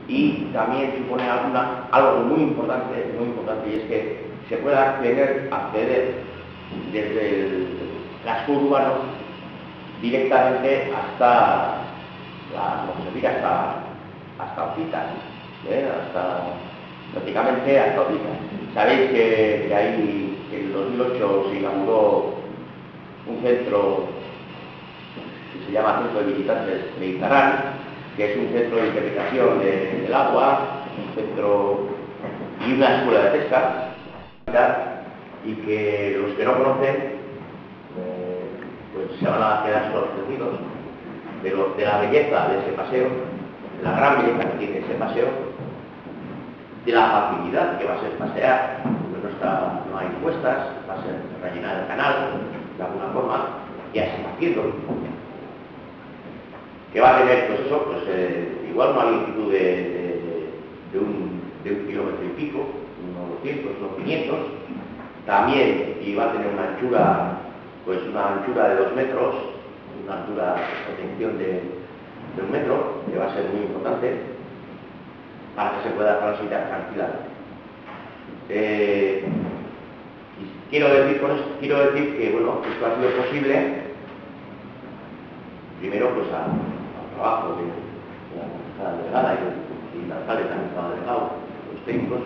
y también supone algo muy importante, y es que se pueda acceder desde el casco urbano directamente hasta hasta Ocitas, prácticamente hasta Ocitas. Sabéis que ahí en 2008 se inauguró un centro que se llama Centro de Visitantes Mediterráneo, que es un centro de interpretación del agua, un centro y una escuela de pesca, y que los que no conocen pues se van a quedar sorprendidos de la belleza de ese paseo, de la gran belleza que tiene ese paseo, de la facilidad que va a ser pasear, porque no hay cuestas, va a ser rellenar el canal de alguna forma, y así haciendo. Que va a tener, pues eso, igual una longitud de un kilómetro y pico, unos 200, unos 500, también, y va a tener una anchura de 2 metros, una altura de retención de 1 metro, que va a ser muy importante para que se pueda transitar tranquilamente. Quiero decir que, bueno, esto ha sido posible primero pues al trabajo de la delegada y el alcalde también estaba delegado, los técnicos,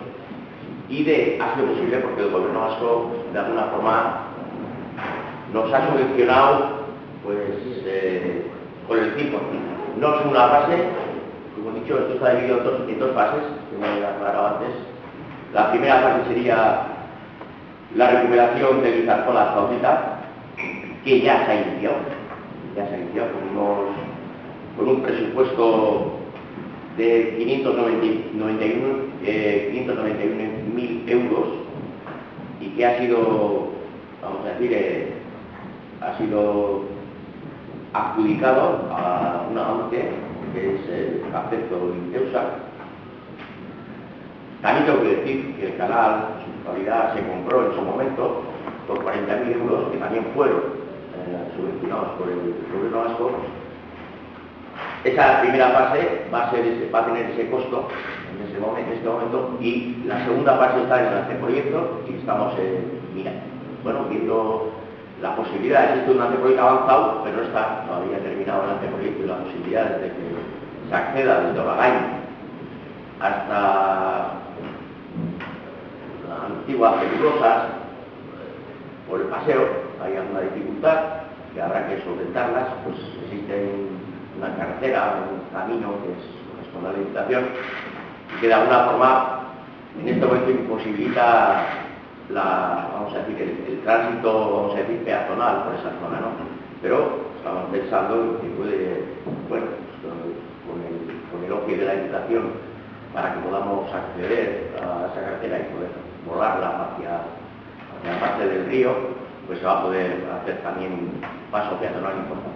y ha sido posible porque el gobierno vasco de alguna forma nos ha subvencionado pues con el 5%. No es una fase, como he dicho, esto está dividido en dos fases, como he aclarado antes. La primera fase sería la recuperación de Guizarcola hasta Ocitas, que ya se ha iniciado con un presupuesto de 591.000 euros y que ha sido, vamos a decir, ha sido adjudicado a una ONCE, que es el Capteto Inteusa. También tengo que decir que el canal, en su totalidad, se compró en su momento por 40.000 euros, que también fueron subvencionados por el gobierno vasco. Esa primera fase va a tener ese costo en este momento, y la segunda fase está en el anteproyecto y estamos viendo la posibilidad. Existe un anteproyecto avanzado, pero no está todavía terminado el anteproyecto, y la posibilidad de que se acceda desde Olagain hasta la antigua Pedrosas por el paseo. Hay alguna dificultad que habrá que solventarlas, pues existe una carretera, un camino que corresponde a la licitación, y que de alguna forma en este momento imposibilita el tránsito, peatonal por esa zona, ¿no? Pero estamos pensando en que puede, bueno, con el OK de la licitación, para que podamos acceder a esa carretera y poder volarla hacia la parte del río, pues se va a poder hacer también un paso peatonal importante.